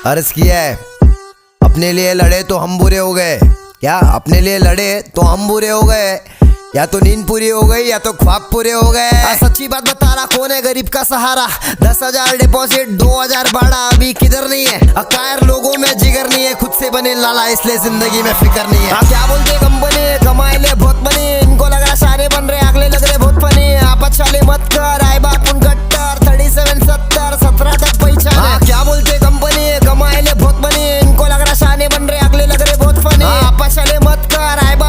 अर्ज किया है, अपने लिए लड़े तो हम बुरे हो गए। क्या अपने लिए लड़े तो हम बुरे हो गए? या तो नींद पूरी हो गई या तो ख्वाब पूरे हो गए। सच्ची बात बता रहा, कौन है गरीब का सहारा? 10,000 डिपॉजिट 2,000 भाड़ा, अभी किधर नहीं है। अकायर लोगों में जिगर नहीं है, खुद से बने लाला इसलिए जिंदगी में फिक्र नहीं है। क्या बोलते कंपनी कमाए ले बहुत बनी, इनको लग रहा सारे बन रहे, अगले लग रहे बहुत फनी। आप अच्छा ले मत कर